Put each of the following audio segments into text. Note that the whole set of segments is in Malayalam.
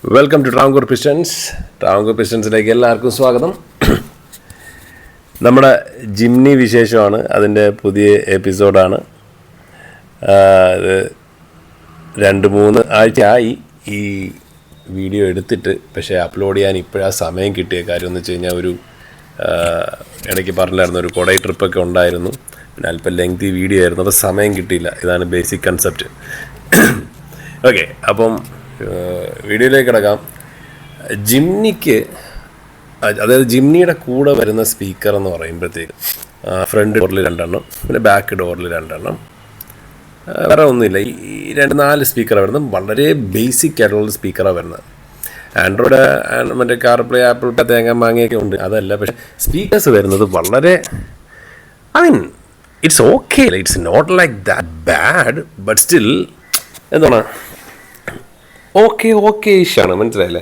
Welcome to Travancore Pistons. Travancore Pistonsിലേക്ക് എല്ലാവർക്കും സ്വാഗതം. നമ്മുടെ ജിംനി വിശേഷമാണ്, അതിൻ്റെ പുതിയ എപ്പിസോഡാണ്. ഇത് 2-3 ആഴ്ചയായി ഈ വീഡിയോ എടുത്തിട്ട്, പക്ഷേ അപ്ലോഡ് ചെയ്യാൻ ഇപ്പോഴാണ് സമയം കിട്ടിയ കാര്യം എന്ന് വെച്ച് കഴിഞ്ഞാൽ ഇടയ്ക്ക് പറഞ്ഞില്ലായിരുന്നു, ഒരു കൊടൈ ട്രിപ്പൊക്കെ ഉണ്ടായിരുന്നു. പിന്നെ അല്പം ലെങ്തി വീഡിയോ ആയിരുന്നു, അപ്പോൾ സമയം കിട്ടിയില്ല. ഇതാണ് ബേസിക് കൺസെപ്റ്റ്. ഓക്കെ, അപ്പം വീഡിയോയിലേക്ക് കിടക്കാം. ജിംനിക്ക്, അതായത് ജിംനിയുടെ കൂടെ വരുന്ന സ്പീക്കർ എന്ന് പറയുമ്പോഴത്തേക്ക് ഫ്രണ്ട് ഡോറിൽ 2 പിന്നെ ബാക്ക് ഡോറിൽ 2 വേറെ ഒന്നുമില്ല. ഈ 4 സ്പീക്കറാണ് വരുന്നത്. വളരെ ബേസിക് ആയിട്ടുള്ള സ്പീക്കറാണ് വരുന്നത്. ആൻഡ്രോയിഡ് മറ്റേ കാർപ്ലേ, ആപ്പിൾ പേ, തേങ്ങ മാങ്ങയൊക്കെ ഉണ്ട്, അതല്ല. പക്ഷേ സ്പീക്കേഴ്സ് വരുന്നത് വളരെ, it's okay, it's not like that bad, but still എന്താണ്, ഓക്കെ ഇഷാണ്, മനസ്സിലായില്ലേ?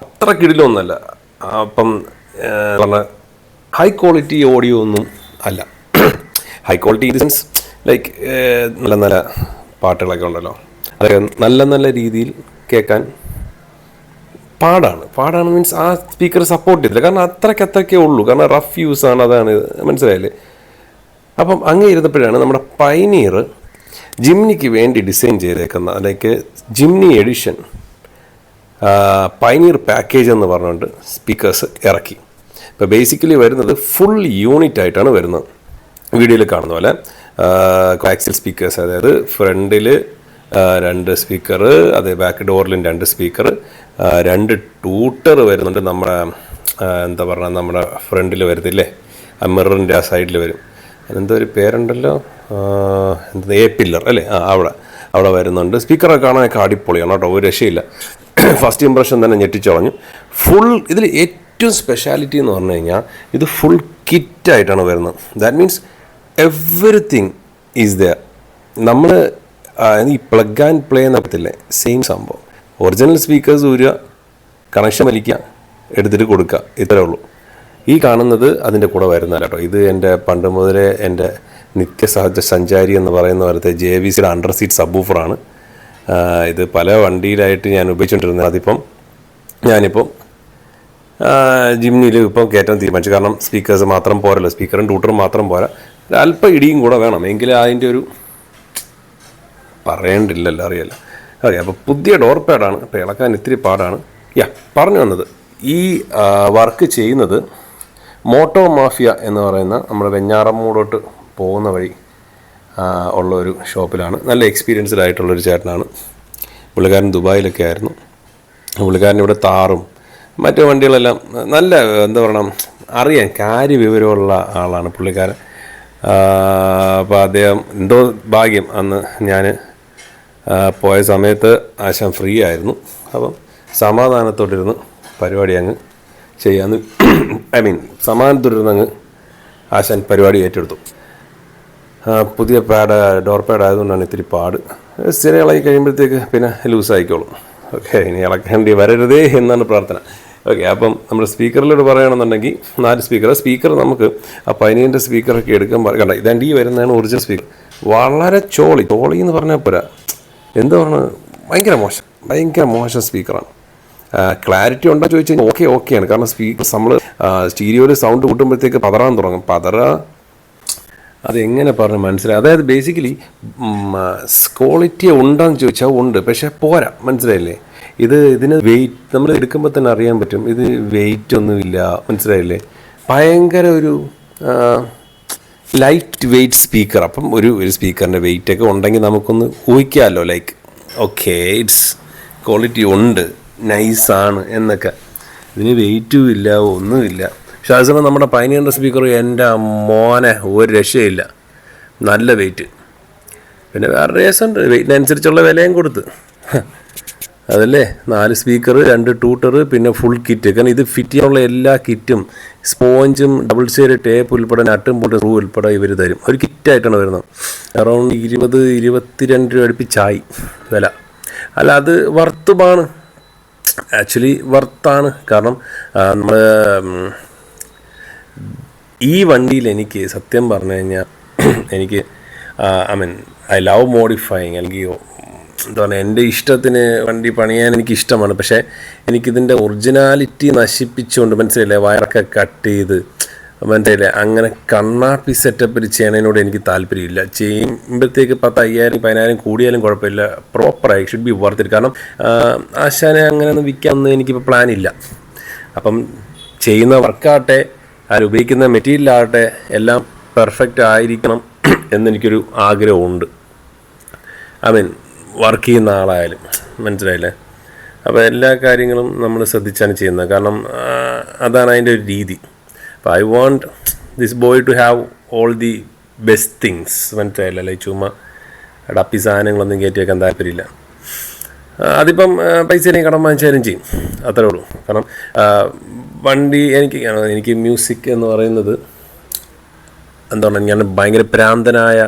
അത്ര കിടിലൊന്നുമല്ല. അപ്പം പറഞ്ഞ ഹൈ ക്വാളിറ്റി ഓഡിയോ ഒന്നും അല്ല. High quality in sense like നല്ല നല്ല പാട്ടുകളൊക്കെ ഉണ്ടല്ലോ, അതൊക്കെ നല്ല രീതിയിൽ കേൾക്കാൻ പാടാണ് മീൻസ് ആ സ്പീക്കർ സപ്പോർട്ട് ചെയ്തില്ല. കാരണം അത്രയ്ക്കേ ഉള്ളൂ, കാരണം റഫ് യൂസാണ്, അതാണ്, മനസ്സിലായില്ലേ? അപ്പം അങ്ങനെ ഇരുന്നപ്പോഴാണ് നമ്മുടെ പൈനിയർ ജിംനിക്ക് വേണ്ടി ഡിസൈൻ ചെയ്തേക്കുന്ന, like Jimny edition pioneer package എന്ന് പറഞ്ഞുകൊണ്ട് സ്പീക്കേഴ്സ് ഇറക്കി. ഇപ്പോൾ ബേസിക്കലി വരുന്നത് ഫുൾ യൂണിറ്റ് ആയിട്ടാണ് വരുന്നത്. വീഡിയോയിൽ കാണുന്ന പോലെ കോയാക്സിയൽ സ്പീക്കേഴ്സ്, അതായത് ഫ്രണ്ടിൽ 2 സ്പീക്കർ, അതേ ബാക്ക് ഡോറിലും 2 സ്പീക്കർ, 2 ട്യൂട്ടർ വരുന്നുണ്ട്. നമ്മുടെ എന്താ പറയുക, നമ്മുടെ ഫ്രണ്ടിൽ വരുന്നില്ലേ, ആ മിററിൻ്റെ ആ സൈഡിൽ വരും. അതിനെന്തോ ഒരു പേരുണ്ടല്ലോ, എന്താ പില്ലർ അല്ലേ, അവിടെ വരുന്നുണ്ട്. സ്പീക്കറൊക്കെ കാണാനൊക്കെ അടിപൊളിയാണ് കേട്ടോ, ഒരു രക്ഷയില്ല. ഫസ്റ്റ് ഇംപ്രഷൻ തന്നെ ഞെട്ടിച്ചളഞ്ഞു. ഫുൾ ഇതിൽ ഏറ്റവും സ്പെഷ്യാലിറ്റി എന്ന് പറഞ്ഞു കഴിഞ്ഞാൽ ഇത് ഫുൾ കിറ്റായിട്ടാണ് വരുന്നത്. That means everything is there. നമ്മൾ ഈ പ്ലഗ് ആൻഡ് പ്ലേ നടത്തില്ലേ, സെയിം സംഭവം. ഒറിജിനൽ സ്പീക്കേഴ്സ് ഊരുക, കണക്ഷൻ വലിക്കുക, എടുത്തിട്ട് കൊടുക്കുക, ഇത്രേ ഉള്ളൂ. ഈ കാണുന്നത് അതിൻ്റെ കൂടെ വരുന്നതല്ല കേട്ടോ. ഇത് എൻ്റെ പണ്ട് മുതലേ എൻ്റെ നിത്യസഹജ സഞ്ചാരി എന്ന് പറയുന്ന പോലത്തെ JVCയുടെ അണ്ടർ സീറ്റ് സബ്വൂഫറാണ്. ഇത് പല വണ്ടിയിലായിട്ട് ഞാൻ ഉപയോഗിച്ചുകൊണ്ടിരുന്നത്. ഞാനിപ്പം ജിംനിയിൽ ഇപ്പം കയറ്റാൻ തീരുമാനിച്ചു. കാരണം സ്പീക്കേഴ്സ് മാത്രം പോരല്ലോ, സ്പീക്കറും ട്യൂട്ടറും മാത്രം പോരാ, അല്പം ഇടിയും കൂടെ വേണം, എങ്കിൽ അതിൻ്റെ ഒരു പറയേണ്ടില്ലല്ലോ, അറിയാലോ. ഓക്കെ, അപ്പോൾ പുതിയ ഡോർ പാഡാണ്, അപ്പോൾ ഇളക്കാൻ ഇത്തിരി പാടാണ്. പറഞ്ഞു വന്നത്, ഈ വർക്ക് ചെയ്യുന്നത് മോട്ടോ മാഫിയ എന്ന് പറയുന്ന നമ്മുടെ വെഞ്ഞാറമ്മൂടോട്ട് പോകുന്ന വഴി ഉള്ളൊരു ഷോപ്പിലാണ്. നല്ല എക്സ്പീരിയൻസ്ഡ് ആയിട്ടുള്ളൊരു ചേട്ടനാണ്. പുള്ളിക്കാരൻ ദുബായിലൊക്കെ ആയിരുന്നു. പുള്ളിക്കാരൻ ഇവിടെ താറും മറ്റു വണ്ടികളെല്ലാം നല്ല, എന്താ പറയണം, അറിയാൻ കാര്യവിവരമുള്ള ആളാണ് പുള്ളിക്കാരൻ. അപ്പോൾ അദ്ദേഹം എന്തോ ഭാഗ്യം, അന്ന് ഞാൻ പോയ സമയത്ത് ആശാൻ ഫ്രീ ആയിരുന്നു. അപ്പം സമാധാനത്തോട്ടിരുന്ന് പരിപാടി അങ്ങ് ചെയ്യാമെന്ന്, സമാധാനത്തോട്ടിരുന്ന് അങ്ങ് ആശാൻ പരിപാടി ഏറ്റെടുത്തു. പുതിയ ഡോർ പാഡ് ആയതുകൊണ്ടാണ് ഇത്തിരി പാട്. സ്ഥിരം ഇളകി കഴിയുമ്പോഴത്തേക്ക് പിന്നെ ലൂസായിക്കോളും. ഓക്കെ, ഇനി ഇളക്കേണ്ടി വരരുതേ എന്നാണ് പ്രാർത്ഥന. ഓക്കെ, അപ്പം നമ്മുടെ സ്പീക്കറിലോട് പറയുകയാണെന്നുണ്ടെങ്കിൽ 4 സ്പീക്കർ നമുക്ക് ആ പൈനിയറിൻ്റെ സ്പീക്കറൊക്കെ എടുക്കാൻ കണ്ട, ഇതാണ്ട് ഈ വരുന്നതാണ് ഒറിജിനൽ സ്പീക്കർ. വളരെ ചോളി എന്ന് പറഞ്ഞാൽ പോരാ, എന്താ പറയുക, ഭയങ്കര മോശം സ്പീക്കറാണ്. ക്ലാരിറ്റി ഉണ്ടോ ചോദിച്ചു കഴിഞ്ഞാൽ ഓക്കെയാണ്. കാരണം സ്പീക്കർ നമ്മൾ സ്റ്റീരിയോയിൽ സൗണ്ട് കൂട്ടുമ്പോഴത്തേക്ക് പതറാൻ തുടങ്ങും. അതെങ്ങനെ പറഞ്ഞ് മനസ്സിലായി? അതായത് ബേസിക്കലി ക്വാളിറ്റി ഉണ്ടോയെന്ന് ചോദിച്ചാൽ ഉണ്ട്, പക്ഷേ പോരാ, മനസ്സിലായില്ലേ? ഇതിന് വെയിറ്റ് നമ്മൾ എടുക്കുമ്പോൾ തന്നെ അറിയാൻ പറ്റും, ഇത് വെയിറ്റ് ഒന്നുമില്ല, മനസ്സിലായില്ലേ? ഭയങ്കര ഒരു ലൈറ്റ് വെയിറ്റ് സ്പീക്കർ. അപ്പം ഒരു സ്പീക്കറിൻ്റെ വെയിറ്റൊക്കെ ഉണ്ടെങ്കിൽ നമുക്കൊന്ന് ഊഹിക്കാമല്ലോ, ലൈക്ക് ഓക്കെ, ഇറ്റ്സ് ക്വാളിറ്റി ഉണ്ട്, നൈസാണ് എന്നൊക്കെ. ഇതിന് വെയിറ്റും ഇല്ല, ഒന്നുമില്ല. പക്ഷേ അതേസമയം നമ്മുടെ പൈനിയറിൻ്റെ സ്പീക്കർ, എൻ്റെ മോനെ, ഒരു രക്ഷയില്ല, നല്ല വെയിറ്റ്. പിന്നെ വേറെ രസമുണ്ട്, വെയിറ്റിനനുസരിച്ചുള്ള വിലയും കൊടുത്ത്, അതല്ലേ. 4 സ്പീക്കർ, 2 ട്യൂട്ടർ, പിന്നെ ഫുൾ കിറ്റ്. കാരണം ഇത് ഫിറ്റ് ചെയ്യാനുള്ള എല്ലാ കിറ്റും, സ്പോഞ്ചും ഡബിൾ സൈഡ് ടേപ്പ് ഉൾപ്പെടെ, നട്ടും പോട്ട് സ്ക്രൂ ഉൾപ്പെടെ ഇവർ തരും. ഒരു കിറ്റായിട്ടാണ് വരുന്നത്. അറൗണ്ട് 20-22 രൂപ അടുപ്പിച്ചായി വില. അല്ല, അത് വർത്തുമാണ്, ആക്ച്വലി വർത്താണ്. കാരണം നമ്മൾ ഈ വണ്ടിയിൽ എനിക്ക് സത്യം പറഞ്ഞു കഴിഞ്ഞാൽ, എനിക്ക് ഐ ലവ് മോഡിഫൈങ്, അല്ലെങ്കിൽ എന്താ പറയുക, എൻ്റെ ഇഷ്ടത്തിന് വണ്ടി പണിയാൻ എനിക്കിഷ്ടമാണ്. പക്ഷേ എനിക്കിതിൻ്റെ ഒറിജിനാലിറ്റി നശിപ്പിച്ചുകൊണ്ട്, മനസ്സിലായില്ലേ, വയറൊക്കെ കട്ട് ചെയ്ത്, മനസ്സിലായില്ലേ, അങ്ങനെ കണ്ണാപ്പി സെറ്റപ്പിൽ ചെയ്യണതിനോട് എനിക്ക് താല്പര്യമില്ല. ചെയ്യുമ്പോഴത്തേക്ക് 10,000 10,000 കൂടിയാലും കുഴപ്പമില്ല, പ്രോപ്പറായി ഷുഡ് ബി വർത്ത് ഇറ്റ്. കാരണം ആശാനെ അങ്ങനെ ഒന്നും വിൽക്കാനൊന്നും എനിക്കിപ്പോൾ പ്ലാനില്ല. അപ്പം ചെയ്യുന്ന വർക്കാകട്ടെ, ഉപയോഗിക്കുന്ന മെറ്റീരിയലാകട്ടെ, എല്ലാം പെർഫെക്റ്റ് ആയിരിക്കണം എന്നെനിക്കൊരു ആഗ്രഹമുണ്ട്. ഐ മീൻ വർക്ക് ചെയ്യുന്ന ആളായാലും, മനസ്സിലായില്ലേ. അപ്പോൾ എല്ലാ കാര്യങ്ങളും നമ്മൾ ശ്രദ്ധിച്ചാണ് ചെയ്യുന്നത്. കാരണം അതാണ് അതിൻ്റെ ഒരു രീതി. അപ്പോൾ I want this boy to have all the best things, മനസ്സിലായില്ല. ലൈക്ക് ചുമ്മാ ഡപ്പി സാധനങ്ങളൊന്നും കയറ്റി വെക്കാൻ താല്പര്യമില്ല. അതിപ്പം പൈസ കടം വാങ്ങിച്ചാലും ചെയ്യും, അത്രേ ഉള്ളൂ. കാരണം വണ്ടി എനിക്ക് മ്യൂസിക് എന്ന് പറയുന്നത് എന്താണ്, ഞാൻ ഭയങ്കര ഭ്രാന്തനായ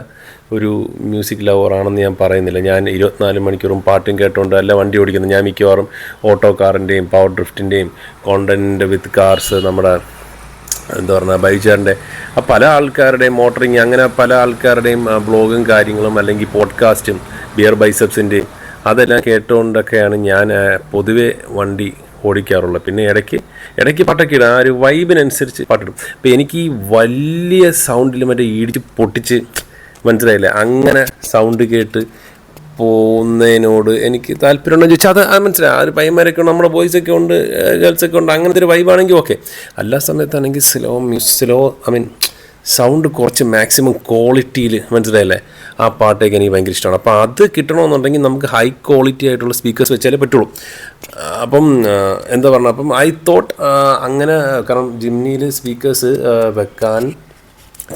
ഒരു മ്യൂസിക് ലവറാണെന്ന് ഞാൻ പറയുന്നില്ല. ഞാൻ 24 മണിക്കൂറും പാട്ടും കേട്ടുകൊണ്ട് അല്ല വണ്ടി ഓടിക്കുന്നത്. ഞാൻ മിക്കവാറും ഓട്ടോ കാറിൻ്റെയും പവർ ഡ്രിഫ്റ്റിൻ്റെയും കോണ്ടൻറ്റ് വിത്ത് കാർസ്, നമ്മുടെ എന്താ പറയുക ബൈജാറിൻ്റെ പല ആൾക്കാരുടെയും മോട്ടറിങ്, അങ്ങനെ പല ആൾക്കാരുടെയും ബ്ലോഗും കാര്യങ്ങളും അല്ലെങ്കിൽ പോഡ്കാസ്റ്റും ബിയർ ബൈസെപ്സിൻ്റെയും അതെല്ലാം കേട്ടുകൊണ്ടൊക്കെയാണ് ഞാൻ പൊതുവെ വണ്ടി ഓടിക്കാറുള്ളത്. പിന്നെ ഇടയ്ക്ക് പാട്ടൊക്കെ ഇടും, ആ ഒരു വൈബിനനുസരിച്ച് പാട്ടിടും. അപ്പോൾ എനിക്ക് ഈ വലിയ സൗണ്ടിൽ മറ്റേ ഇടിച്ച് പൊട്ടിച്ച്, മനസ്സിലായില്ലേ, അങ്ങനെ സൗണ്ട് കേട്ട് പോകുന്നതിനോട് എനിക്ക് താല്പര്യമുണ്ടോ ചോദിച്ചാൽ അത് മനസ്സിലായി. ആ ഒരു പയ്യന്മാരൊക്കെ ഉണ്ട്, നമ്മുടെ ബോയ്സൊക്കെ ഉണ്ട്, ഗേൾസൊക്കെ ഉണ്ട്, അങ്ങനത്തെ ഒരു വൈബാണെങ്കിൽ ഓക്കെ. എല്ലാ സമയത്താണെങ്കിൽ സ്ലോ ഐ മീൻ സൗണ്ട് കുറച്ച് മാക്സിമം ക്വാളിറ്റിയിൽ, മനസ്സിലായില്ലേ, ആ പാട്ടൊക്കെ എനിക്ക് ഭയങ്കര ഇഷ്ടമാണ്. അപ്പോൾ അത് കിട്ടണമെന്നുണ്ടെങ്കിൽ നമുക്ക് ഹൈ ക്വാളിറ്റി ആയിട്ടുള്ള സ്പീക്കേഴ്സ് വെച്ചാലേ പറ്റുള്ളൂ. അപ്പം എന്താ പറഞ്ഞത്, അപ്പം ഐ തോട്ട് അങ്ങനെ. കാരണം ജിംനിയിൽ സ്പീക്കേഴ്സ് വെക്കാൻ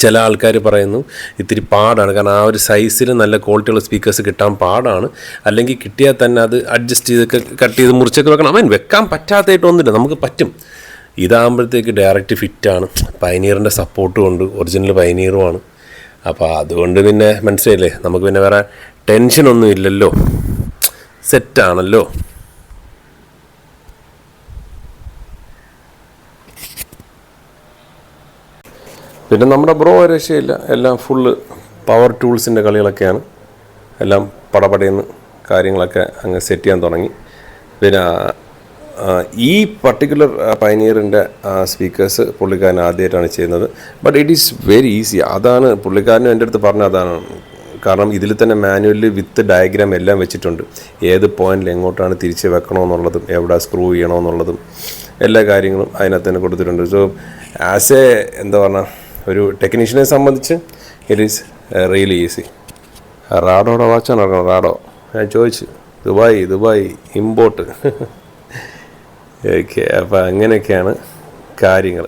ചില ആൾക്കാർ പറയുന്നു ഇത്തിരി പാടാണ്. കാരണം ആ ഒരു സൈസിൽ നല്ല ക്വാളിറ്റിയുള്ള സ്പീക്കേഴ്സ് കിട്ടാൻ പാടാണ്. അല്ലെങ്കിൽ കിട്ടിയാൽ തന്നെ അത് അഡ്ജസ്റ്റ് ചെയ്തൊക്കെ കട്ട് ചെയ്ത് മുറിച്ചൊക്കെ വെക്കണം. അവൻ വെക്കാൻ പറ്റാത്തതായിട്ടൊന്നുമില്ല, നമുക്ക് പറ്റും. ഇതാകുമ്പോഴത്തേക്ക് ഡയറക്റ്റ് ഫിറ്റാണ്, പൈനീറിൻ്റെ സപ്പോർട്ടും ഉണ്ട്, ഒറിജിനൽ പൈനീറുമാണ്. അപ്പോൾ അതുകൊണ്ട് പിന്നെ മനസ്സിലായില്ലേ, നമുക്ക് പിന്നെ വേറെ ടെൻഷനൊന്നും ഇല്ലല്ലോ, സെറ്റാണല്ലോ. പിന്നെ നമ്മുടെ ബ്രോ രക്ഷയില്ല, എല്ലാം ഫുള്ള് പവർ ടൂൾസിൻ്റെ കളികളൊക്കെയാണ്. എല്ലാം പടപടയെന്ന് കാര്യങ്ങളൊക്കെ അങ്ങ് സെറ്റ് ചെയ്യാൻ തുടങ്ങി. പിന്നെ ഈ പർട്ടിക്കുലർ പൈനീറിൻ്റെ സ്പീക്കേഴ്സ് പുള്ളിക്കാരൻ ആദ്യമായിട്ടാണ് ചെയ്യുന്നത്. But it is very easy. അതാണ് പുള്ളിക്കാരനും എൻ്റെ അടുത്ത് പറഞ്ഞത് അതാണ്. കാരണം ഇതിൽ തന്നെ മാനുവലി വിത്ത് ഡയഗ്രാം എല്ലാം വെച്ചിട്ടുണ്ട്. ഏത് പോയിന്റിൽ എങ്ങോട്ടാണ് തിരിച്ച് വെക്കണമെന്നുള്ളതും എവിടെ സ്ക്രൂ ചെയ്യണമെന്നുള്ളതും എല്ലാ കാര്യങ്ങളും അതിനകത്ത് തന്നെ കൊടുത്തിട്ടുണ്ട്. സോ ആസ് എ എന്താ പറഞ്ഞാൽ ഒരു ടെക്നീഷ്യനെ സംബന്ധിച്ച് ഇറ്റ് ഈസ് റിയലി ഈസി. റാഡോയുടെ വാച്ചാണ് ഇറങ്ങണം. റാഡോ ഞാൻ ചോദിച്ചു, ദുബായ് ഇമ്പോർട്ട്. ഓക്കെ, അപ്പോൾ അങ്ങനെയൊക്കെയാണ് കാര്യങ്ങൾ.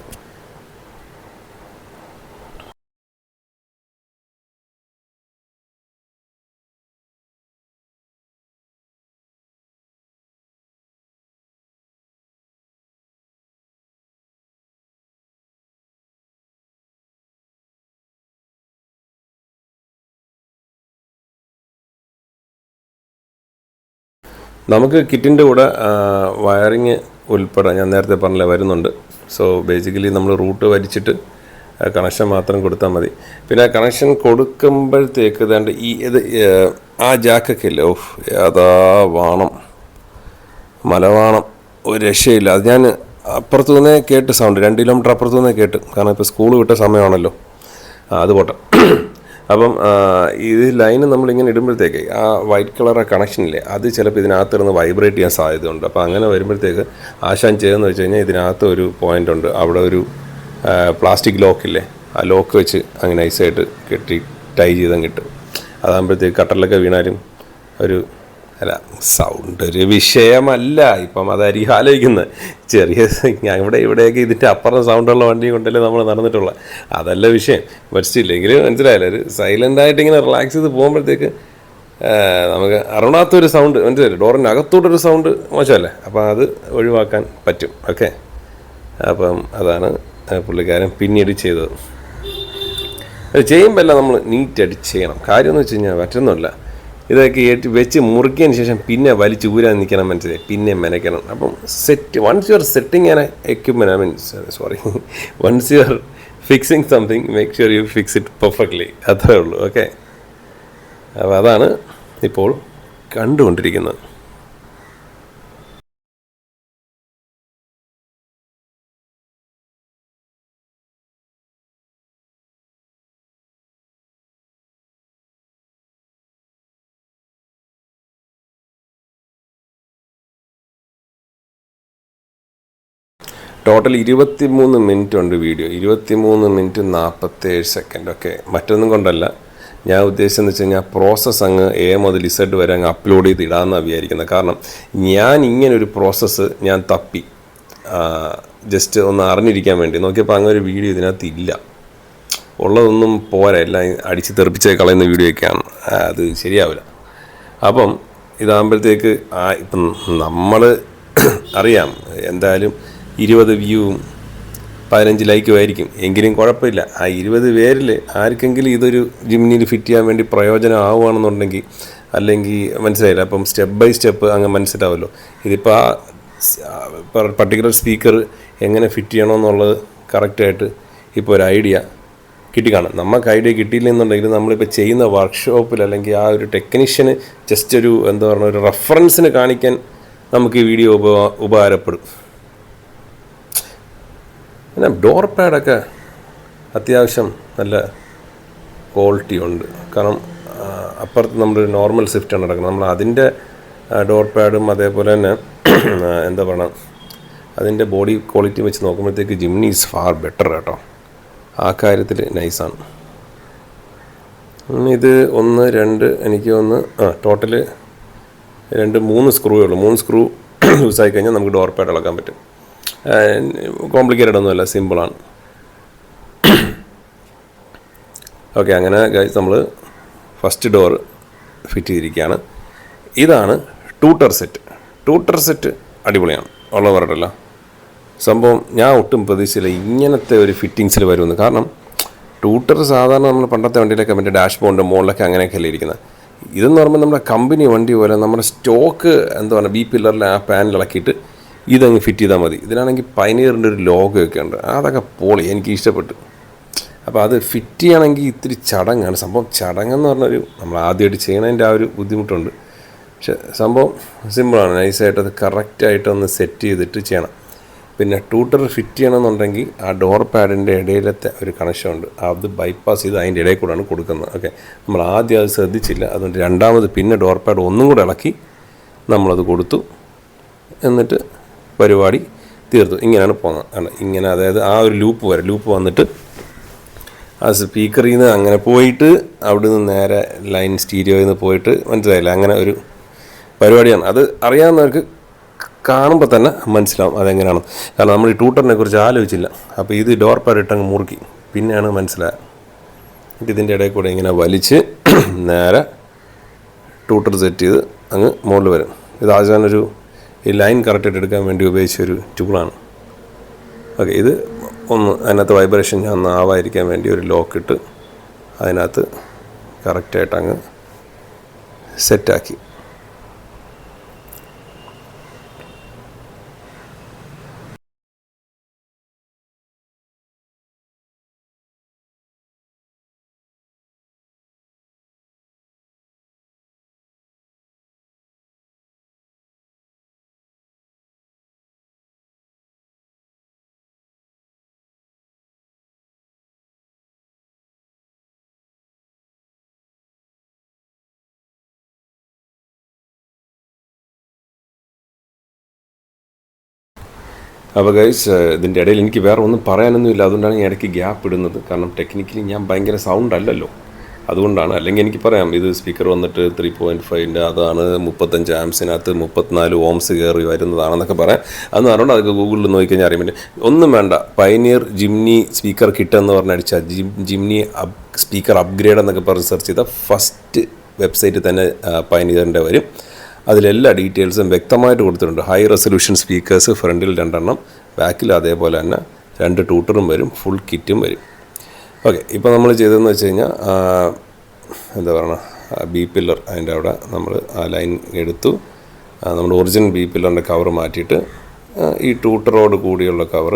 നമുക്ക് കിറ്റിൻ്റെ കൂടെ വയറിങ് ഉൾപ്പെടെ ഞാൻ നേരത്തെ പറഞ്ഞില്ല വരുന്നുണ്ട്. സോ ബേസിക്കലി നമ്മൾ റൂട്ട് വലിച്ചിട്ട് കണക്ഷൻ മാത്രം കൊടുത്താൽ മതി. പിന്നെ കണക്ഷൻ കൊടുക്കുമ്പോഴത്തേക്ക് ഇതാണ്ട് ഇത് ആ ജാക്കൊക്കെ ഇല്ലേ, ഓഫ് അതാ വാണം മലവാണം, ഒരു രക്ഷയില്ല. അത് ഞാൻ അപ്പുറത്തു നിന്നേ കേട്ട് സൗണ്ട്, 2 കിലോമീറ്റർ അപ്പുറത്തു നിന്നേ കേട്ട്. കാരണം ഇപ്പോൾ സ്കൂൾ വിട്ട സമയമാണല്ലോ. അത് പോട്ടെ. അപ്പം ഇത് ലൈന് നമ്മളിങ്ങനെ ഇടുമ്പോഴത്തേക്ക് ആ വൈറ്റ് കളർ കണക്ഷനില്ലേ, അത് ചിലപ്പോൾ ഇതിനകത്തിരുന്ന് വൈബ്രേറ്റ് ചെയ്യാൻ സാധ്യതയുണ്ട്. അപ്പോൾ അങ്ങനെ വരുമ്പോഴത്തേക്ക് ആശാൻ ചെയ്തെന്ന് വെച്ച് കഴിഞ്ഞാൽ ഇതിനകത്ത് ഒരു പോയിൻ്റ് ഉണ്ട്, അവിടെ ഒരു പ്ലാസ്റ്റിക് ലോക്കില്ലേ, ആ ലോക്ക് വെച്ച് അങ്ങനെ നൈസായിട്ട് കെട്ടി ടൈ ചെയ്തങ്ങ് കിട്ടും. അതാകുമ്പോഴത്തേക്ക് കട്ടറിലൊക്കെ വീണാലും ഒരു സൗണ്ട് ഒരു വിഷയമല്ല. ഇപ്പം അതായിരിക്കും ആലോചിക്കുന്നത്. ചെറിയ ഇവിടെയൊക്കെ ഇതിൻ്റെ അപ്പുറം സൗണ്ടുള്ള വണ്ടി കൊണ്ടല്ലേ നമ്മൾ നടന്നിട്ടുള്ള, അതല്ല വിഷയം. പഠിച്ചില്ലെങ്കിലും മനസ്സിലായില്ല, ഒരു സൈലൻ്റായിട്ട് ഇങ്ങനെ റിലാക്സ് ചെയ്ത് പോകുമ്പോഴത്തേക്ക് നമുക്ക് അറിയാത്തൊരു സൗണ്ട്, മനസ്സിലായില്ലേ, ഡോറിൻ്റെ അകത്തോട്ടൊരു സൗണ്ട് മോശമല്ലേ. അപ്പോൾ അത് ഒഴിവാക്കാൻ പറ്റും. ഓക്കെ, അപ്പം അതാണ് പുള്ളിക്കാരൻ പിന്നീട് ചെയ്തത്. അത് ചെയ്യുമ്പോൾ എല്ലാം നമ്മൾ നീറ്റായിട്ട് ചെയ്യണം. കാര്യമെന്ന് വെച്ച് കഴിഞ്ഞാൽ മറ്റൊന്നുമില്ല, ഇതൊക്കെ വെച്ച് മുറിക്കിയതിന് ശേഷം പിന്നെ വലിച്ച് ഊരാൻ നിൽക്കണം, മനസ്സിലായി, പിന്നെ മെനക്കണം. അപ്പം once you are setting an equipment, once you are fixing something, make sure you fix it perfectly. അത്രേ ഉള്ളൂ. ഓക്കെ, അപ്പോൾ അതാണ് ഇപ്പോൾ കണ്ടുകൊണ്ടിരിക്കുന്നത്. ടോട്ടൽ 23 മിനിറ്റ് ഉണ്ട് വീഡിയോ, 23 മിനിറ്റ് 47 സെക്കൻഡ്. ഒക്കെ മറ്റൊന്നും കൊണ്ടല്ല, ഞാൻ ഉദ്ദേശിച്ചതെന്ന് വെച്ച് കഴിഞ്ഞാൽ പ്രോസസ്സ് അങ്ങ് എ മുതൽ ഇസഡ് വരെ അങ്ങ് അപ്ലോഡ് ചെയ്ത് ഇടാമെന്നാണ് വിചാരിക്കുന്നത്. കാരണം ഞാൻ ഇങ്ങനൊരു പ്രോസസ്സ് ഞാൻ തപ്പി ജസ്റ്റ് ഒന്ന് അറിഞ്ഞിരിക്കാൻ വേണ്ടി നോക്കിയപ്പോൾ അങ്ങനെ ഒരു വീഡിയോ ഇതിനകത്ത് ഇല്ല. ഉള്ളതൊന്നും പോരാ, എല്ലാം അടിച്ച് തെറിപ്പിച്ച് കളയുന്ന വീഡിയോ ഒക്കെയാണ്, അത് ശരിയാവില്ല. അപ്പം ഇതാകുമ്പോഴത്തേക്ക് ഇപ്പം നമ്മൾ അറിയാം എന്തായാലും 20 വ്യൂവും 15 ലൈക്കും ആയിരിക്കും, എങ്കിലും കുഴപ്പമില്ല. ആ 20 പേരിൽ ആർക്കെങ്കിലും ഇതൊരു ജിംനിയിൽ ഫിറ്റ് ചെയ്യാൻ വേണ്ടി പ്രയോജനം ആവുകയാണെന്നുണ്ടെങ്കിൽ, അല്ലെങ്കിൽ മനസ്സിലായില്ല, അപ്പം സ്റ്റെപ്പ് ബൈ സ്റ്റെപ്പ് അങ്ങ് മനസ്സിലാവുമല്ലോ. ഇതിപ്പോൾ ആ പർട്ടിക്കുലർ സ്പീക്കർ എങ്ങനെ ഫിറ്റ് ചെയ്യണമെന്നുള്ളത് കറക്റ്റായിട്ട് ഇപ്പോൾ ഒരു ഐഡിയ കിട്ടിക്കാണും. നമുക്ക് ഐഡിയ കിട്ടിയില്ലെന്നുണ്ടെങ്കിൽ നമ്മളിപ്പോൾ ചെയ്യുന്ന വർക്ക്ഷോപ്പിൽ അല്ലെങ്കിൽ ആ ഒരു ടെക്നീഷ്യന് ജസ്റ്റ് ഒരു എന്താ പറയുക, ഒരു റെഫറൻസിന് കാണിക്കാൻ നമുക്ക് ഈ വീഡിയോ ഉപകാരപ്പെടും. പിന്നെ ഡോർ പാഡൊക്കെ അത്യാവശ്യം നല്ല ക്വാളിറ്റി ഉണ്ട്. കാരണം അപ്പുറത്ത് നമ്മളൊരു നോർമൽ സ്വിഫ്റ്റാണ് നടക്കുന്നത്, നമ്മൾ അതിൻ്റെ ഡോർ പാഡും അതേപോലെ തന്നെ എന്താ പറയുക, അതിൻ്റെ ബോഡി ക്വാളിറ്റി വെച്ച് നോക്കുമ്പോഴത്തേക്ക് ജിംനി ഈസ് ഫാർ ബെറ്റർ കേട്ടോ. ആ കാര്യത്തിൽ നൈസാണ്. ഇത് 1 2 എനിക്ക് ഒന്ന് ടോട്ടൽ 2 3 സ്ക്രൂ ഉള്ളൂ. 3 സ്ക്രൂ യൂസായി കഴിഞ്ഞാൽ നമുക്ക് ഡോർ പാഡ് ഇളക്കാൻ പറ്റും. കോംപ്ലിക്കേറ്റഡ് ഒന്നുമല്ല, സിമ്പിളാണ്. ഓക്കെ, അങ്ങനെ നമ്മൾ ഫസ്റ്റ് ഡോർ ഫിറ്റ് ചെയ്തിരിക്കുകയാണ്. ഇതാണ് ടൂട്ടർ സെറ്റ്. ടൂട്ടർ സെറ്റ് അടിപൊളിയാണ്, ഉള്ള പറഞ്ഞല്ലോ സംഭവം. ഞാൻ ഒട്ടും പ്രതീക്ഷയില്ല ഇങ്ങനത്തെ ഒരു ഫിറ്റിങ്സിൽ വരുമെന്ന്. കാരണം ടൂട്ടർ സാധാരണ നമ്മൾ പണ്ടത്തെ വണ്ടിയിലൊക്കെ മറ്റേ ഡാഷ് ബോർഡിൻ്റെ മുകളിലൊക്കെ അങ്ങനെയൊക്കെയല്ലേ ഇരിക്കുന്നത്. ഇതെന്ന് പറയുമ്പോൾ നമ്മുടെ കമ്പനി വണ്ടി പോലെ നമ്മുടെ സ്റ്റോക്ക് എന്താ പറയുക, ബി പില്ലറിലെ ആ പാനൽ ഇളക്കിയിട്ട് ഇതങ്ങ് ഫിറ്റ് ചെയ്താൽ മതി. ഇതിനാണെങ്കിൽ പൈനിയറിൻ്റെ ഒരു ലോഗോ ഒക്കെ ഉണ്ട്, അതൊക്കെ പൊളി, എനിക്ക് ഇഷ്ടപ്പെട്ടു. അപ്പോൾ അത് ഫിറ്റ് ചെയ്യണമെങ്കിൽ ഇത്തിരി ചടങ്ങാണ് സംഭവം. ചടങ്ങെന്ന് പറഞ്ഞൊരു നമ്മൾ ആദ്യമായിട്ട് ചെയ്യണതിൻ്റെ ആ ഒരു ബുദ്ധിമുട്ടുണ്ട്. പക്ഷെ സംഭവം സിമ്പിളാണ്, നൈസായിട്ട് അത് കറക്റ്റായിട്ടൊന്ന് സെറ്റ് ചെയ്തിട്ട് ചെയ്യണം. പിന്നെ ടൂട്ടർ ഫിറ്റ് ചെയ്യണമെന്നുണ്ടെങ്കിൽ ആ ഡോർ പാഡിൻ്റെ ഇടയിലത്തെ ഒരു കണക്ഷൻ ഉണ്ട്, അത് ബൈപ്പാസ് ചെയ്ത് അതിൻ്റെ ഇടയിൽ കൂടെയാണ് കൊടുക്കുന്നത്. ഓക്കെ, നമ്മൾ ആദ്യം അത് ശ്രദ്ധിച്ചില്ല, അതുകൊണ്ട് രണ്ടാമത് പിന്നെ ഡോർ പാഡ് ഒന്നും കൂടെ ഇളക്കി നമ്മളത് കൊടുത്തു. എന്നിട്ട് പരിപാടി തീർത്തു. ഇങ്ങനെയാണ് പോകുന്നത്. ഇങ്ങനെ, അതായത് ആ ഒരു ലൂപ്പ് വന്നിട്ട് ആ സ്പീക്കറിൽ നിന്ന് അങ്ങനെ പോയിട്ട് അവിടെ നിന്ന് നേരെ ലൈൻ സ്റ്റീരിയോയിൽ നിന്ന് പോയിട്ട്, മനസ്സിലായില്ല, അങ്ങനെ ഒരു പരിപാടിയാണ്. അത് അറിയാവുന്നവർക്ക് കാണുമ്പോൾ തന്നെ മനസ്സിലാവും അതെങ്ങനെയാണ്. കാരണം നമ്മൾ ഈ ടൂട്ടറിനെ കുറിച്ച് ആലോചിച്ചില്ല. അപ്പോൾ ഇത് ഡോർ പാഡ് ഇട്ടങ്ങ് മുറുക്കി, പിന്നെയാണ് മനസ്സിലായത്. എന്നിട്ട് ഇതിൻ്റെ ഇടയിൽ കൂടെ ഇങ്ങനെ വലിച്ച് നേരെ ടൂട്ടർ സെറ്റ് ചെയ്ത് അങ്ങ് മുകളിൽ വരും. ഇത് ആശാനൊരു ഈ ലൈൻ കറക്റ്റായിട്ട് എടുക്കാൻ വേണ്ടി ഉപയോഗിച്ചൊരു ടൂളാണ്. ഓക്കെ, ഇത് ഒന്ന് അതിനകത്ത് വൈബ്രേഷൻ ഒന്നും ആവാതിരിക്കാൻ വേണ്ടി ഒരു ലോക്ക് ഇട്ട് അതിനകത്ത് കറക്റ്റായിട്ട് അങ്ങ് സെറ്റാക്കി. അപ്പോൾ ഗൈസ്, ഇതിൻ്റെ ഇടയിൽ എനിക്ക് വേറെ ഒന്നും പറയാനൊന്നുമില്ല, അതുകൊണ്ടാണ് ഞാൻ ഇടയ്ക്ക് ഗ്യാപ്പ് ഇടുന്നത്. കാരണം ടെക്നിക്കലി ഞാൻ ഭയങ്കര സൗണ്ട് അല്ലല്ലോ, അതുകൊണ്ടാണ്. അല്ലെങ്കിൽ എനിക്ക് പറയാം ഇത് സ്പീക്കർ വന്നിട്ട് 3.5 അതാണ്, 35 ആംസിനകത്ത് 34 ഓംസ് കയറി വരുന്നതാണെന്നൊക്കെ പറയാം. അതൊന്നും അറിയണ്ട, അതൊക്കെ ഗൂഗിളിൽ നോക്കിക്കഴിഞ്ഞാൽ അറിയാൻ പറ്റും. ഒന്നും വേണ്ട, പൈനിയർ ജിംനി സ്പീക്കർ കിറ്റ് എന്ന് പറഞ്ഞ് അടിച്ചാൽ ജിംനി സ്പീക്കർ അപ്ഗ്രേഡ് എന്നൊക്കെ പറഞ്ഞ് സെർച്ച് ചെയ്താൽ ഫസ്റ്റ് വെബ്സൈറ്റിൽ തന്നെ പൈനിയറിൻ്റെ വരും. അതിലെല്ലാ ഡീറ്റെയിൽസും വ്യക്തമായിട്ട് കൊടുത്തിട്ടുണ്ട്. ഹൈ റെസൊല്യൂഷൻ സ്പീക്കേഴ്സ് ഫ്രണ്ടിൽ 2 എണ്ണം, ബാക്കിൽ അതേപോലെ തന്നെ 2 ടൂട്ടറും വരും, ഫുൾ കിറ്റും വരും. ഓക്കെ, ഇപ്പോൾ നമ്മൾ ചെയ്തതെന്ന് വെച്ച് കഴിഞ്ഞാൽ എന്താ പറയുക, ബി പില്ലർ അതിൻ്റെ അവിടെ നമ്മൾ ആ ലൈൻ എടുത്തു. നമ്മുടെ ഒറിജിനൽ ബി പില്ലറിൻ്റെ കവർ മാറ്റിയിട്ട് ഈ ടൂട്ടറോട് കൂടിയുള്ള കവർ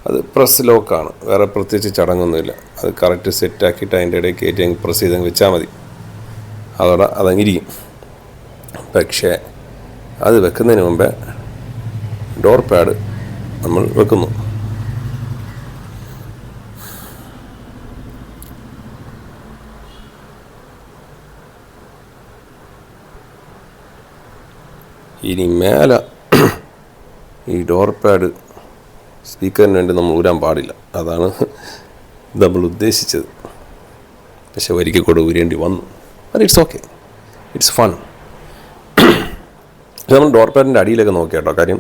അത് പ്രസ് ലോക്കാണ്, വേറെ പ്രത്യേകിച്ച് ചടങ്ങൊന്നുമില്ല. അത് കറക്റ്റ് സെറ്റാക്കിയിട്ട് അതിൻ്റെ ഇടയിൽ കയറ്റി അങ്ങ് പ്രസ് ചെയ്ത് അങ്ങ് വെച്ചാൽ മതി, അതോടെ അതങ്ങിരിക്കും. പക്ഷേ അത് വെക്കുന്നതിന് മുമ്പേ ഡോർ പാഡ് നമ്മൾ വെക്കുന്നു. ഇനി മേലെ ഈ ഡോർ പാഡ് സ്പീക്കറിന് വേണ്ടി നമ്മൾ ഊരാൻ പാടില്ല. അതാണ് നമ്മൾ ഉദ്ദേശിച്ചത്. പക്ഷെ ഒരിക്കൽ കൂടെ ഊരേണ്ടി വന്നു. അത് ഇറ്റ്സ് ഓക്കെ, ഇറ്റ്സ് ഫൺ. നമ്മൾ ഡോർ പാഡിൻ്റെ അടിയിലൊക്കെ നോക്കി കേട്ടോ. കാര്യം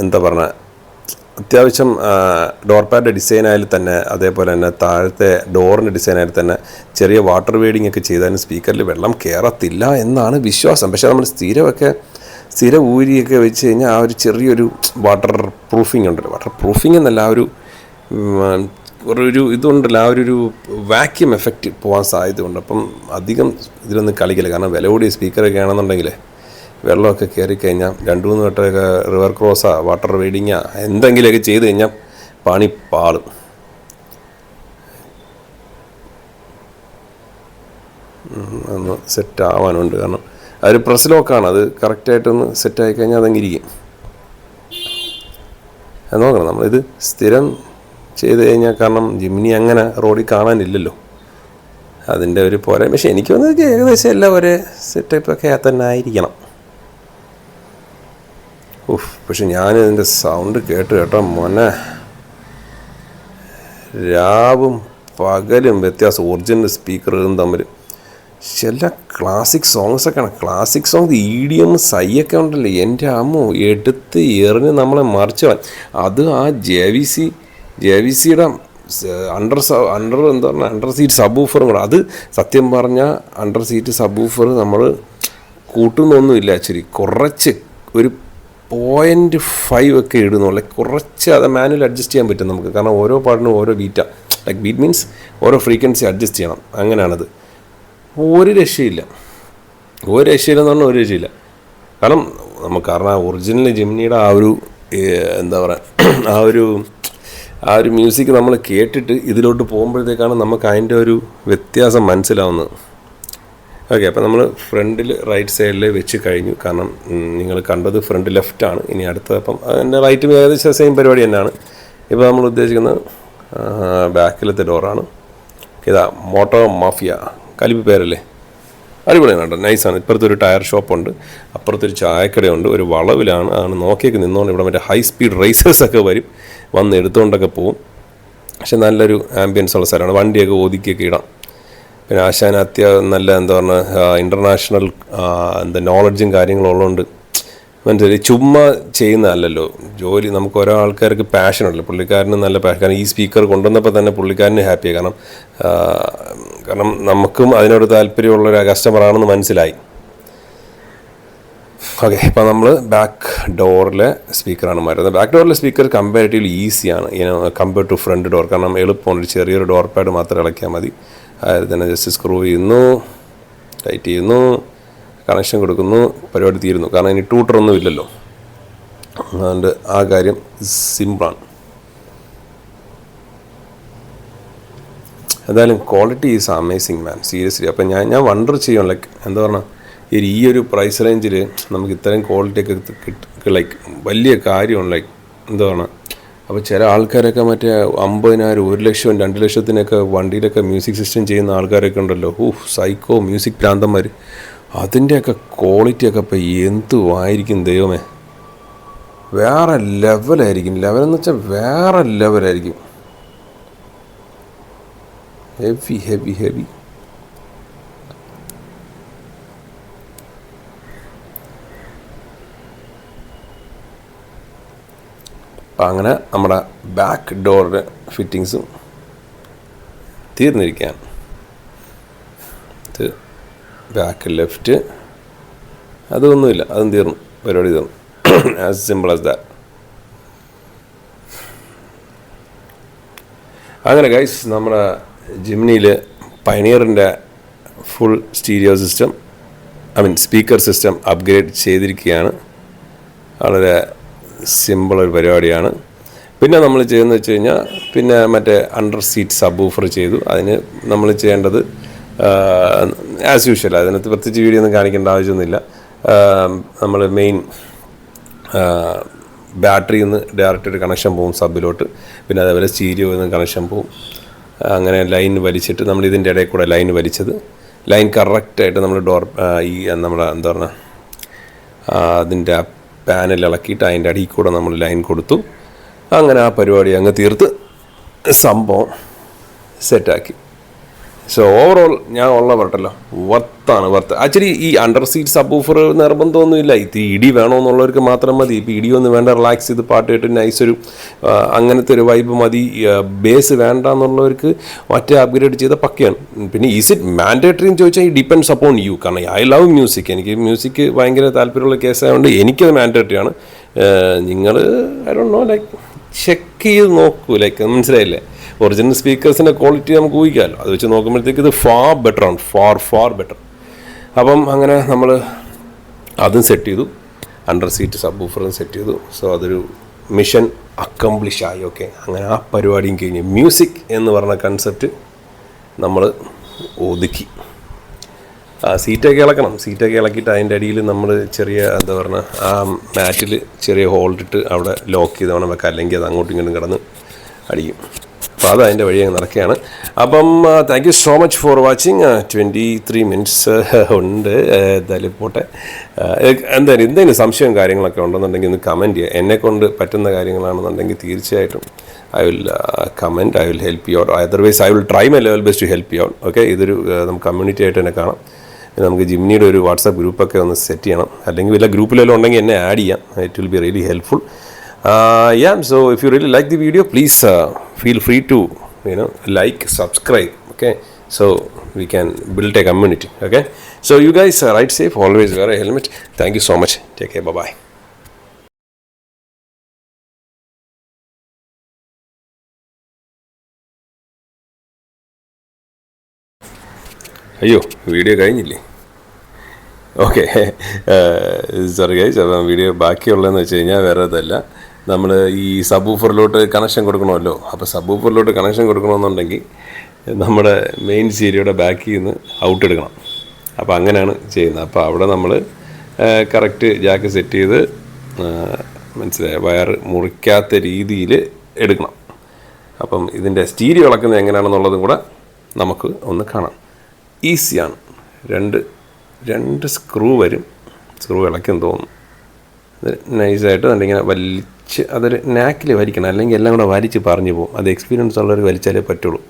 എന്താ പറഞ്ഞ, അത്യാവശ്യം ഡോർ പാഡിൻ്റെ ഡിസൈനായാലും തന്നെ, അതേപോലെ തന്നെ താഴത്തെ ഡോറിൻ്റെ ഡിസൈനായാലും തന്നെ ചെറിയ വാട്ടർ വേഡിങ് ഒക്കെ ചെയ്താലും സ്പീക്കറിൽ വെള്ളം കയറത്തില്ല എന്നാണ് വിശ്വാസം. പക്ഷേ നമ്മൾ സ്ഥിര ഊരിയൊക്കെ വെച്ച് കഴിഞ്ഞാൽ ആ ഒരു ചെറിയൊരു വാട്ടർ പ്രൂഫിങ് ഉണ്ടല്ലോ, വാട്ടർ പ്രൂഫിങ് എന്നല്ല, ആ ഒരു ഇതുണ്ടല്ലോ, ആ ഒരു വാക്യൂം എഫക്റ്റ് പോകാൻ സാധ്യതയുണ്ട്. അപ്പം അധികം ഇതിലൊന്നും കളിക്കില്ല. കാരണം വില കൂടിയ സ്പീക്കറൊക്കെ ആണെന്നുണ്ടെങ്കിൽ വെള്ളമൊക്കെ കയറിക്കഴിഞ്ഞാൽ 2-3 വട്ടമൊക്കെ റിവർ ക്രോസാ വാട്ടർ റൈഡിങ്ങാ എന്തെങ്കിലുമൊക്കെ ചെയ്ത് കഴിഞ്ഞാൽ പണി പാളും. ഒന്ന് സെറ്റ് ആവാനുണ്ട്. കാരണം അതൊരു പ്രസ് ലോക്കാണ്. അത് കറക്റ്റായിട്ടൊന്ന് സെറ്റായി കഴിഞ്ഞാൽ അതങ്ങ് ഇരിക്കും. അത് നോക്കണം, നമ്മളിത് സ്ഥിരം ചെയ്ത് കഴിഞ്ഞാൽ, കാരണം ജിമ്നി അങ്ങനെ റോഡിൽ കാണാനില്ലല്ലോ, അതിൻ്റെ ഒരു പോരാ. പക്ഷേ എനിക്ക് വന്നത് ഏകദേശം എല്ലാം ഒരേ സെറ്റപ്പൊക്കെ തന്നെ ആയിരിക്കണം. പക്ഷെ ഞാനിതിൻ്റെ സൗണ്ട് കേട്ടോ മോനെ, രാവും പകലും വ്യത്യാസം. ഒറിജിനൽ സ്പീക്കറും തമ്മിൽ ചില ക്ലാസിക് സോങ്സൊക്കെയാണ്. ക്ലാസിക് സോങ് EDM സൈയൊക്കെ ഉണ്ടല്ലോ, എൻ്റെ അമ്മോ, എടുത്ത് എറിഞ്ഞ് നമ്മളെ മറിച്ചവൻ. അത് ആ JVCയുടെ അണ്ടർ സീറ്റ് സബ് ഊഫറും കൂടെ. അത് സത്യം പറഞ്ഞാൽ അണ്ടർ സീറ്റ് സബ് ഊഫർ നമ്മൾ കൂട്ടുന്നൊന്നുമില്ല. ആക്ച്വലി കുറച്ച് ഒരു 0.5 ഒക്കെ ഇടുന്നുള്ളൂ. കുറച്ച് അത് മാനുവൽ അഡ്ജസ്റ്റ് ചെയ്യാൻ പറ്റും നമുക്ക്. കാരണം ഓരോ പാട്ടിനും ഓരോ ബീറ്റാണ്. ലൈക്ക് ബീറ്റ് മീൻസ് ഓരോ ഫ്രീക്വൻസി അഡ്ജസ്റ്റ് ചെയ്യണം. അങ്ങനെയാണത്. ഒരു രക്ഷയില്ലെന്ന് പറഞ്ഞാൽ ഒരു രക്ഷയില്ല. കാരണം ഒറിജിനൽ ജിമ്നിയുടെ ആ ഒരു എന്താ പറയുക, ആ ഒരു മ്യൂസിക് നമ്മൾ കേട്ടിട്ട് ഇതിലോട്ട് പോകുമ്പോഴത്തേക്കാണ് നമുക്ക് അതിൻ്റെ ഒരു വ്യത്യാസം മനസ്സിലാവുന്നത്. ഓക്കെ, അപ്പോൾ നമ്മൾ ഫ്രണ്ടിൽ റൈറ്റ് സൈഡിൽ വെച്ച് കഴിഞ്ഞു. കാരണം നിങ്ങൾ കണ്ടത് ഫ്രണ്ട് ലെഫ്റ്റാണ്. ഇനി അടുത്തത് അപ്പം അതിൻ്റെ റൈറ്റും ഏകദേശം സെയിം പരിപാടി തന്നെയാണ്. ഇപ്പോൾ നമ്മൾ ഉദ്ദേശിക്കുന്നത് ബാക്കിലത്തെ ഡോറാണ്. ഇതാ മോട്ടോ മാഫിയ, കലിപ്പ് പേരല്ലേ, അടിപൊളിയാണ് കേട്ടോ, നൈസാണ്. ഇപ്പുറത്തൊരു ടയർ ഷോപ്പുണ്ട്, അപ്പുറത്തൊരു ചായക്കടയുണ്ട്, ഒരു വളവിലാണ്. ആണ് നോക്കിയൊക്കെ നിന്നുകൊണ്ട് ഇവിടെ മറ്റേ ഹൈ സ്പീഡ് റേസേഴ്സൊക്കെ വന്ന് എടുത്തുകൊണ്ടൊക്കെ പോവും. പക്ഷെ നല്ലൊരു ആംബിയൻസ് ഉള്ള സ്ഥലമാണ്, വണ്ടിയൊക്കെ ഒതുക്കിയൊക്കെ ഇടാം. പിന്നെ ആശാൻ നല്ല എന്താ പറയുക, ഇൻ്റർനാഷണൽ നോളജും കാര്യങ്ങളും ഉള്ളതുകൊണ്ട് മനസ്സിലായി, ചുമ്മാ ചെയ്യുന്നതല്ലല്ലോ ജോലി. നമുക്ക് ഓരോ ആൾക്കാർക്ക് പാഷനുണ്ടല്ലോ, പുള്ളിക്കാരന് നല്ല പാഷൻ. കാരണം ഈ സ്പീക്കർ കൊണ്ടുവന്നപ്പോൾ തന്നെ പുള്ളിക്കാരന് ഹാപ്പിയാണ്. കാരണം നമുക്കും അതിനോട് താല്പര്യമുള്ളൊരു കസ്റ്റമറാണെന്ന് മനസ്സിലായി. ഓക്കെ, ഇപ്പോൾ നമ്മൾ ബാക്ക് ഡോറിലെ സ്പീക്കറാണ് മാറ്റുന്നത്. ബാക്ക് ഡോറിലെ സ്പീക്കർ കമ്പാരിറ്റീവ്ലി ഈസിയാണ് കമ്പയർ ടു ഫ്രണ്ട് ഡോർ. കാരണം എളുപ്പമാണ്, ഒരു ചെറിയൊരു ഡോർ പാഡ് മാത്രം ഇളക്കിയാൽ മതി. അതിൽ തന്നെ ജസ്റ്റ് സ്ക്രൂ ചെയ്യുന്നു, ടൈറ്റ് ചെയ്യുന്നു, കണക്ഷൻ കൊടുക്കുന്നു, പരിപാടി തീരുന്നു. കാരണം ഇനി ട്യൂട്ടറൊന്നും ഇല്ലല്ലോ, അതുകൊണ്ട് ആ കാര്യം സിമ്പിളാണ്. എന്തായാലും quality is amazing man, seriously. അപ്പം ഞാൻ വണ്ടർ ചെയ്യും, ലൈക്ക് എന്താ പറഞ്ഞാൽ ഈ ഒരു പ്രൈസ് റേഞ്ചിൽ നമുക്ക് ഇത്രയും ക്വാളിറ്റിയൊക്കെ ലൈക്ക് വലിയ കാര്യമാണ്. ലൈക്ക് എന്താ പറഞ്ഞാൽ, അപ്പോൾ ചില ആൾക്കാരൊക്കെ മറ്റേ 50,000, 1 ലക്ഷം, 2 ലക്ഷത്തിനൊക്കെ വണ്ടിയിലൊക്കെ മ്യൂസിക് സിസ്റ്റം ചെയ്യുന്ന ആൾക്കാരൊക്കെ ഉണ്ടല്ലോ, സൈക്കോ മ്യൂസിക് ഭ്രാന്തന്മാർ. അതിൻ്റെയൊക്കെ ക്വാളിറ്റിയൊക്കെ ഇപ്പോൾ എന്തുമായിരിക്കും ദൈവമേ, വേറെ ലെവലായിരിക്കും. ലെവലെന്ന് വെച്ചാൽ വേറെ ലെവലായിരിക്കും. Heavy heavy heavy. അപ്പം അങ്ങനെ നമ്മുടെ ബാക്ക് ഡോറിൻ്റെ ഫിറ്റിങ്സും തീർന്നിരിക്കുകയാണ്. ഇത് ബാക്ക് ലെഫ്റ്റ്, അതൊന്നുമില്ല, അതും തീർന്നു, പരിപാടി തീർന്നു. As simple as that. അങ്ങനെ ഗൈസ്, നമ്മുടെ ജിമ്നിയിൽ പയനിയറിൻ്റെ full stereo system, speaker system upgrade ചെയ്തിരിക്കുകയാണ്. വളരെ സിമ്പിളൊരു പരിപാടിയാണ്. പിന്നെ നമ്മൾ ചെയ്യുന്നത് വെച്ച് കഴിഞ്ഞാൽ, പിന്നെ മറ്റേ അണ്ടർ സീറ്റ് സബ് ഊഫർ ചെയ്തു. അതിന് നമ്മൾ ചെയ്യേണ്ടത് ആസ് യൂഷ്വൽ അതിനകത്ത് പ്രത്യേകിച്ച് വീഡിയോ ഒന്നും കാണിക്കേണ്ട ആവശ്യമൊന്നുമില്ല. നമ്മൾ മെയിൻ ബാറ്ററിയിൽ നിന്ന് ഡയറക്റ്റ് ഒരു കണക്ഷൻ പോകും സബിലോട്ട്, പിന്നെ അതേപോലെ സ്റ്റീരിയോയിൽ നിന്ന് കണക്ഷൻ പോകും. അങ്ങനെ ലൈൻ വലിച്ചിട്ട് നമ്മൾ ഇതിൻ്റെ ഇടയിൽ കൂടെ ലൈൻ വലിച്ചത്, ലൈൻ കറക്റ്റായിട്ട് നമ്മൾ ഈ നമ്മുടെ എന്താ പറയുക അതിൻ്റെ ആ പാനൽ ഇളക്കിയിട്ട് അതിൻ്റെ അടിയിൽ കൂടെ നമ്മൾ ലൈൻ കൊടുത്തു. അങ്ങനെ ആ പരിപാടി അങ്ങ് തീർത്ത് സംഭവം സെറ്റാക്കി. സോ ഓവറോൾ ഞാൻ ഉള്ള പറഞ്ഞല്ലോ വർത്ത്. ആക്ച്വലി ഈ അണ്ടർ സീറ്റ് സബ് വൂഫർ നിർബന്ധമൊന്നുമില്ല, ഇത്തിരി ഇടി വേണമെന്നുള്ളവർക്ക് മാത്രം മതി. ഇപ്പോൾ ഇടിയൊന്നും വേണ്ട, റിലാക്സ് ചെയ്ത് പാട്ട് കേട്ട് നൈസൊരു അങ്ങനത്തെ ഒരു വൈബ് മതി. ബേസ് വേണ്ട എന്നുള്ളവർക്ക് മറ്റേ അപ്ഗ്രേഡ് ചെയ്ത പക്കയാണ്. പിന്നെ ഈസ് ഇറ്റ് മാൻഡേറ്ററി എന്ന് ചോദിച്ചാൽ ഈ ഡിപ്പെൻഡ്സ് അപ്പോൺ യു. കാരണം ഐ ലവ് മ്യൂസിക്, എനിക്ക് മ്യൂസിക് ഭയങ്കര താല്പര്യമുള്ള കേസായതുകൊണ്ട് എനിക്കത് മാൻഡേറ്ററിയാണ്. നിങ്ങൾ I don't know, like check ചെയ്ത് നോക്കൂ, ലൈക്ക് മനസ്സിലായില്ലേ. ഒറിജിനൽ സ്പീക്കേഴ്സിൻ്റെ ക്വാളിറ്റി നമുക്ക് ഊഹിക്കാമല്ലോ, അത് വെച്ച് നോക്കുമ്പോഴത്തേക്ക് ഇത് ഫാർ ബെറ്ററാണ്, ഫാർ ബെറ്റർ. അപ്പം അങ്ങനെ നമ്മൾ അതും സെറ്റ് ചെയ്തു, അണ്ടർ സീറ്റ് സബ് വൂഫറും സെറ്റ് ചെയ്തു. സോ അതൊരു മിഷൻ അക്കംപ്ലിഷ് ആയി. ഓക്കെ, അങ്ങനെ ആ പരിപാടിയും കഴിഞ്ഞ് മ്യൂസിക് എന്ന് പറഞ്ഞ കൺസെപ്റ്റ് നമ്മൾ ഒതുക്കി. സീറ്റൊക്കെ ഇളക്കിയിട്ട് അതിൻ്റെ അടിയിൽ നമ്മൾ ചെറിയ എന്താ പറയുക ആ മാറ്റിൽ ചെറിയ ഹോൾഡിട്ട് അവിടെ ലോക്ക് ചെയ്ത് വേണം വെക്കാം, അല്ലെങ്കിൽ അത് അങ്ങോട്ടും ഇങ്ങോട്ടും കിടന്ന് അടിക്കും. അപ്പോൾ അത് അതിൻ്റെ വഴി അങ്ങ് നടക്കുകയാണ്. അപ്പം thank you so much for watching. 23 minutes ഉണ്ട്. എന്തായാലും പോട്ടെ. എന്തെങ്കിലും സംശയവും കാര്യങ്ങളൊക്കെ ഉണ്ടെന്നുണ്ടെങ്കിൽ ഒന്ന് കമൻറ്റ് ചെയ്യുക. എന്നെക്കൊണ്ട് പറ്റുന്ന കാര്യങ്ങളാണെന്നുണ്ടെങ്കിൽ തീർച്ചയായിട്ടും I will comment, I will help you out. Otherwise I will try my level best to help you out. Okay, ഇതൊരു നമുക്ക് കമ്മ്യൂണിറ്റി ആയിട്ട് തന്നെ കാണാം. നമുക്ക് ജിംനിയുടെ ഒരു വാട്സാപ്പ് ഗ്രൂപ്പൊക്കെ ഒന്ന് സെറ്റ് ചെയ്യണം, അല്ലെങ്കിൽ വല്ല ഗ്രൂപ്പിലെല്ലാം ഉണ്ടെങ്കിൽ എന്നെ ആഡ് ചെയ്യാം. It will be really helpful. So if you really like the video, please feel free to like, subscribe. Okay, so we can build a community. Okay, so you guys ride safe, always wear a helmet. Thank you so much. Take care. Bye bye. അയ്യോ, വീഡിയോ കഴിഞ്ഞില്ലേ? Okay, sorry guys. അപ്പം വീഡിയോ ബാക്കിയുള്ളതെന്ന് വെച്ച് കഴിഞ്ഞാൽ വേറെ ഇതല്ല, നമ്മൾ ഈ സബ് വൂഫറിലോട്ട് കണക്ഷൻ കൊടുക്കണമല്ലോ. അപ്പോൾ സബ് വൂഫറിലോട്ട് കണക്ഷൻ കൊടുക്കണമെന്നുണ്ടെങ്കിൽ നമ്മുടെ മെയിൻ സീരിയയുടെ ബാക്കിൽ നിന്ന് ഔട്ട് എടുക്കണം. അപ്പോൾ അങ്ങനെയാണ് ചെയ്യുന്നത്. അപ്പോൾ അവിടെ നമ്മൾ കറക്റ്റ് ജാക്ക് സെറ്റ് ചെയ്ത് മനസ്സിലായ വയർ മുറിക്കാത്ത രീതിയിൽ എടുക്കണം. അപ്പം ഇതിൻ്റെ സ്റ്റീരിയോ ഇളക്കുന്നത് എങ്ങനെയാണെന്നുള്ളതും കൂടെ നമുക്ക് ഒന്ന് കാണാം. ഈസിയാണ്. രണ്ട് സ്ക്രൂ വരും, സ്ക്രൂ ഇളക്കെന്ന് തോന്നുന്നു. അത് നൈസായിട്ട് ഇങ്ങനെ വലിച്ച് അതൊരു നാക്കിൽ വലിക്കണം, അല്ലെങ്കിൽ എല്ലാം കൂടെ വലിച്ച് പറഞ്ഞു പോകും. അത് എക്സ്പീരിയൻസ് ഉള്ളവർ വലിച്ചാലേ പറ്റുള്ളൂ.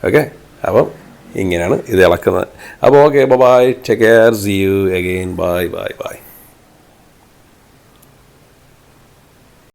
ഓക്കെ, അപ്പം ഇങ്ങനെയാണ് ഇത് ഇളക്കുന്നത്. അപ്പോൾ okay, bye, take care, see you again, by.